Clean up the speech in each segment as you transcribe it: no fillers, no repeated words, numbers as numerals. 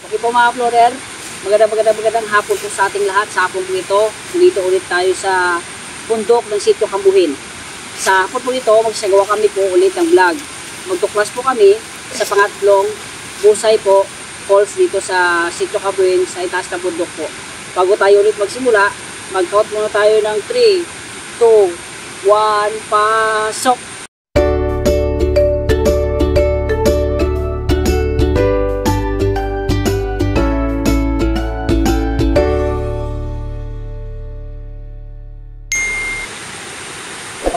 Okay po mga Explorer, magandang hapon po sa ating lahat. Sa hapon po ito, dito ulit tayo sa bundok ng Sitio Cambuin. Sa hapon po ito, magsagawa kami po ulit ng vlog. Magtuklas po kami sa pangatlong busay po, falls dito sa Sitio Cambuin sa itaas na bundok po. Bago tayo ulit magsimula, mag-count muna tayo ng 3, 2, 1, pasok!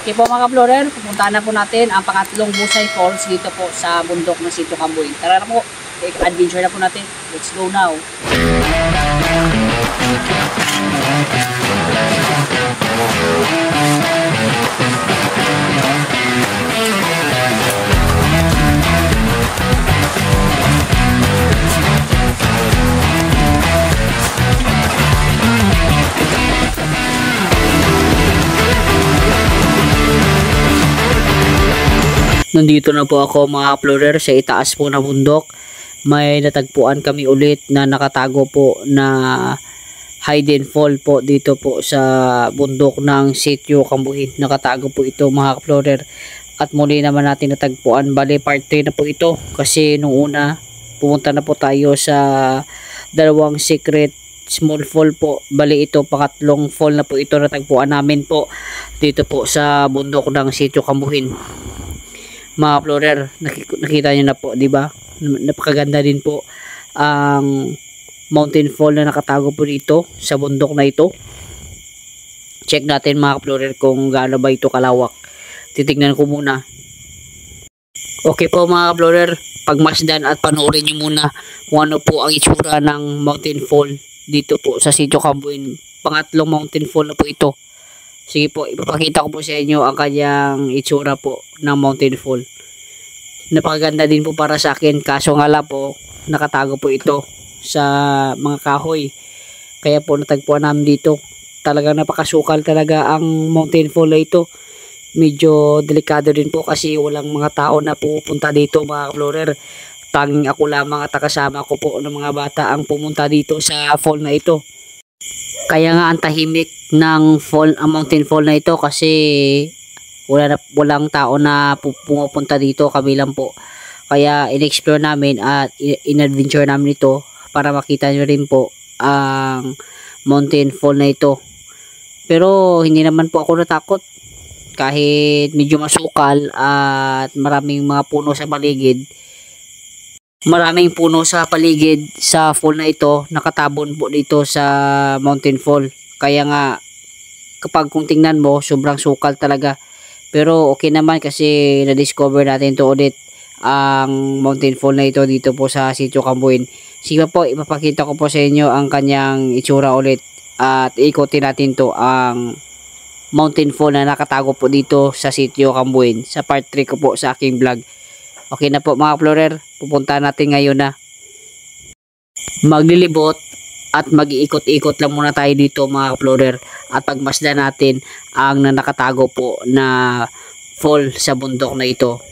Okay po mga Explorer, pupuntahan na po natin ang pangatlong Busay Falls dito po sa bundok ng Sitio Cambuin. Tara na po, adventure na po natin. Let's go now! Nandito na po ako mga Explorer sa itaas po na bundok. May natagpuan kami ulit na nakatago po na hidden fall po dito po sa bundok ng Sitio Cambuin. Nakatago po ito mga Explorer. At muli naman natin natagpuan. Bale part 3 na po ito. Kasi nung una pumunta na po tayo sa dalawang secret small fall po. Bali ito pangatlong fall na po ito natagpuan namin po dito po sa bundok ng Sitio Cambuin. Mga Explorer, nakita niyo na po, di ba? Napakaganda din po ang mountain fall na nakatago po dito sa bundok na ito. Check natin mga Explorer kung gaano ba ito kalawak. Titignan ko muna. Okay po mga Explorer, pagmasdan at panoorin niyo muna kung ano po ang itsura ng mountain fall dito po sa Sitio Cambuin. Pangatlong mountain fall na po ito. Sige po, ipapakita ko po sa inyo ang kanyang itsura po ng mountain fall. Napakaganda din po para sa akin, kaso nga lang po, nakatago po ito sa mga kahoy. Kaya po natagpuan namin dito. Talagang napakasukal talaga ang mountain fall na ito. Medyo delikado din po kasi walang mga tao na pupunta dito mga Explorer. Tanging ako lamang at kasama ko po ng mga bata ang pumunta dito sa fall na ito. Kaya nga ang tahimik ng fall, ang mountain fall na ito kasi walang tao na pumupunta dito, kami lang po. Kaya in-explore namin at in-adventure namin ito para makita nyo rin po ang mountain fall na ito. Pero hindi naman po ako natakot kahit medyo masukal at maraming mga puno sa paligid. Maraming puno sa paligid sa fall na ito, nakatabon po dito sa mountain fall. Kaya nga kapag kung tingnan mo, sobrang sukal talaga. Pero okay naman kasi na-discover natin to ulit ang mountain fall na ito dito po sa Sitio Cambuin. Sige po, ipapakita ko po sa inyo ang kanyang itsura ulit at ikotin natin to ang mountain fall na nakatago po dito sa Sitio Cambuin sa part 3 ko po sa aking vlog. Okay na po mga Explorer, pupunta natin ngayon na. Maglilibot at mag-iikot-ikot lang muna tayo dito mga Explorer at pagmasdan natin ang nakatago po na fall sa bundok na ito.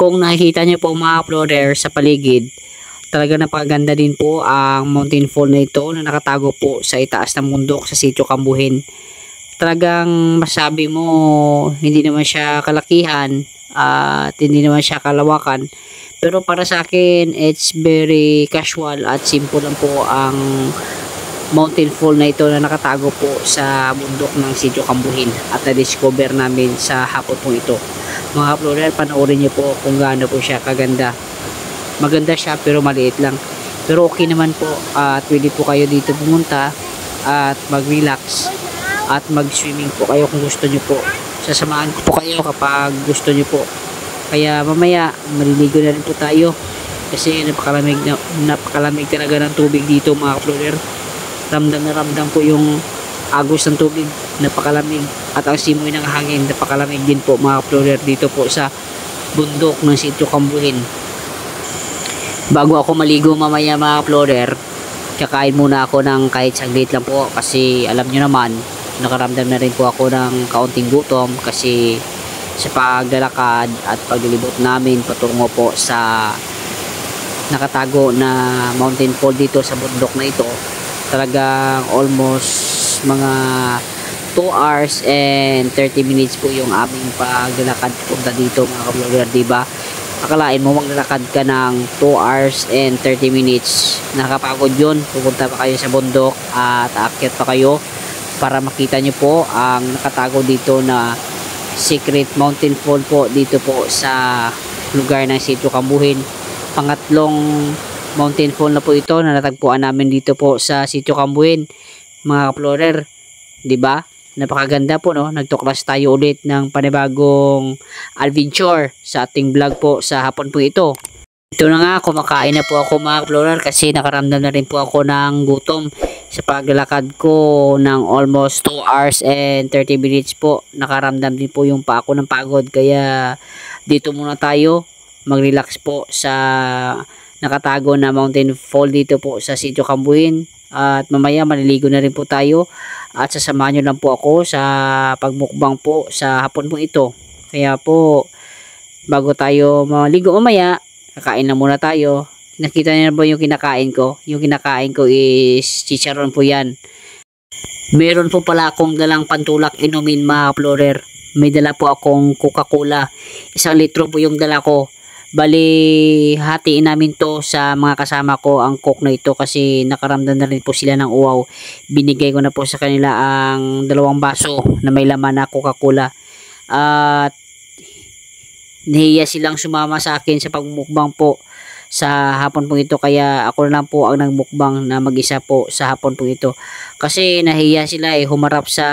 Kung nakikita nyo po mga Explorer sa paligid, talaga napakaganda din po ang mountain fall na ito na nakatago po sa itaas ng bundok sa Sitio Cambuin. Talagang masabi mo hindi naman siya kalakihan at hindi naman siya kalawakan. Pero para sa akin, it's very casual at simple lang po ang mountain fall na ito na nakatago po sa bundok ng Sitio Cambuin at na-discover namin sa hapon po ito. Mga Explorer, panoorin niyo po kung gaano po siya kaganda. Maganda siya pero maliit lang. Pero okay naman po at pwede po kayo dito pumunta at mag-relax at mag-swimming po kayo kung gusto nyo po. Sasamahan ko po kayo kapag gusto nyo po. Kaya mamaya maliligo na rin po tayo kasi napakalamig talaga ng tubig dito mga kaplorer. Ramdam na ramdam po yung agos ng tubig, napakalamig, at ang simoy ng hangin napakalamig din po mga kaplorer dito po sa bundok ng Sitio Cambuin. Bago ako maligo mamaya mga kaplorer, kakain muna ako ng kahit saglit lang po kasi alam nyo naman, nakaramdam na rin po ako ng kaunting gutom kasi sa paglalakad at paglilibot namin patungo po sa nakatago na mountain fall dito sa bundok na ito. Talagang almost mga 2 hours and 30 minutes po yung aming paglalakad punta dito mga kaplorer, diba? Akalain mo maglalakad ka ng 2 hours and 30 minutes, nakapagod yun. Pupunta pa kayo sa bundok at aakyat pa kayo para makita nyo po ang nakatago dito na secret mountain fall po dito po sa lugar ng Sitio Cambuin. Pangatlong mountain fall na po ito na natagpuan namin dito po sa Sitio Cambuin mga kaplorer, di ba? Napakaganda po, no? Nagtuklas tayo ulit ng panibagong adventure sa ating vlog po sa hapon po ito. Ito na nga, kumakain na po ako mga kaplorer kasi nakaramdam na rin po ako ng gutom sa paglalakad ko ng almost 2 hours and 30 minutes po. Nakaramdam din po yung pa ako ng pagod, kaya dito muna tayo mag-relax po sa nakatago na mountain fall dito po sa Sitio Cambuin. At mamaya maliligo na rin po tayo at sasamahan nyo lang po ako sa pagmukbang po sa hapon po ito. Kaya po bago tayo maligo mamaya, kakain na muna tayo. Nakita niyo na ba yung kinakain ko? Yung kinakain ko is chicharon po yan. Meron po pala akong dalang pantulak inumin mga kaplorer. May dala po akong Coca-Cola. 1 litro po yung dala ko. Bali, hatiin namin to sa mga kasama ko ang coke na ito kasi nakaramdam na rin po sila ng uwaw. Binigay ko na po sa kanila ang 2 baso na may laman na Coca-Cola. At nahiya silang sumama sa akin sa pagmukbang po sa hapon po ito, kaya ako na lang po ang nagmukbang na mag-isa po sa hapon po ito. Kasi nahiya sila humarap sa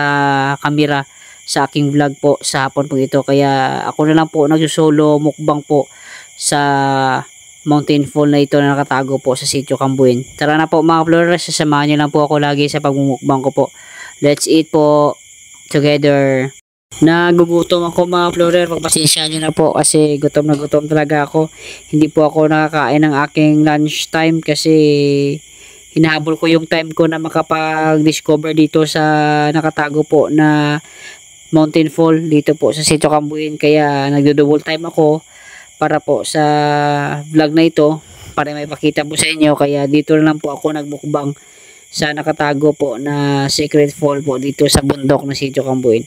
kamera sa aking vlog po sa hapon po ito, kaya ako na lang po nagsusolo mukbang po sa mountain fall na ito na nakatago po sa Sitio Cambuin. Tara na po mga kaplorer, sasamahan nyo lang po ako lagi sa pagmumukbang ko po. Let's eat po together. Nagugutom ako mga kaplorer, pagpasensya nyo na po kasi gutom na gutom talaga ako. Hindi po ako nakakain ng aking lunch time kasi hinahabol ko yung time ko na makapag-discover dito sa nakatago po na mountain fall dito po sa Sitio Cambuin. Kaya nagdo-double time ako para po sa vlog na ito, para may pakita po sa inyo. Kaya dito na lang po ako nagmukbang sa nakatago po na secret fall po dito sa bundok ng Sitio Cambuin.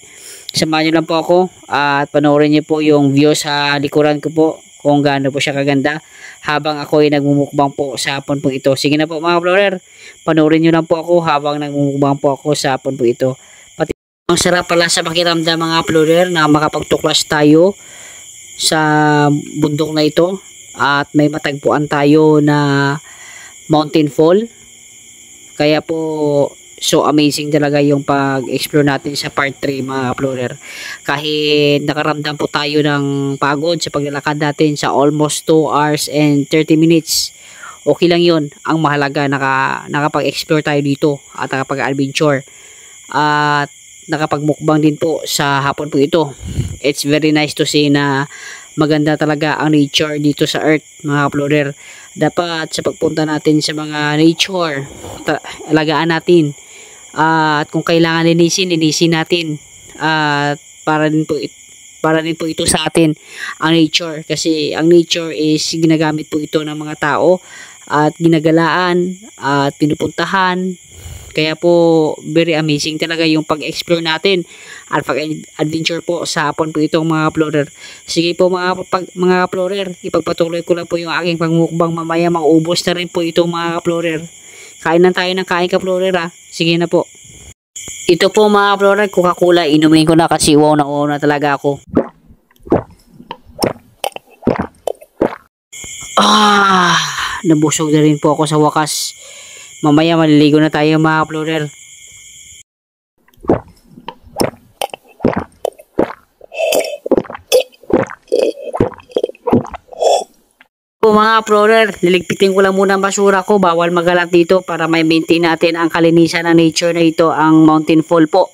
Samahan nyo lang po ako at panoorin nyo po yung view sa likuran ko po kung gaano po siya kaganda habang ako ay nagmumukbang po sa hapon po ito. Sige na po mga kaplorer, panoorin nyo lang po ako habang nagmumukbang po ako sa hapon po ito. Pati ang sarap pala sa pakiramdam mga kaplorer na makapagtuklas tayo sa bundok na ito at may matagpuan tayo na mountain fall. Kaya po so amazing talaga yung pag-explore natin sa part 3 mga kaplorer. Kahit nakaramdam po tayo ng pagod sa paglalakad natin sa almost 2 hours and 30 minutes, okay lang yun. Ang mahalaga nakapag-explore tayo dito at nakapag-adventure at nakapagmukbang din po sa hapon po ito. It's very nice to see na maganda talaga ang nature dito sa earth mga kaplorer. Dapat sa pagpunta natin sa mga nature, alagaan natin at kung kailangan linisin natin at para din po ito sa atin ang nature, kasi ang nature is ginagamit po ito ng mga tao at ginagalaan at pinupuntahan. Kaya po very amazing talaga yung pag-explore natin at pag-adventure po sa hapon po itong mga kaplorer. Sige po mga kaplorer, ipagpatuloy ko lang po yung aking pagmukbang. Mamaya maubos na rin po itong mga kaplorer. Kain na tayo ng kain kaplorer ha. Sige na po. Ito po mga kaplorer, Coca-Cola. Inumin ko na kasi wow na talaga ako. Nabusog na rin po ako sa wakas. Mamaya maliligo na tayo mga kaplorer. po mga explorer, liligpitin ko lang muna ang basura ko. Bawal magalat dito para may maintain natin ang kalinisan ng nature na ito, ang Mountain Fall po.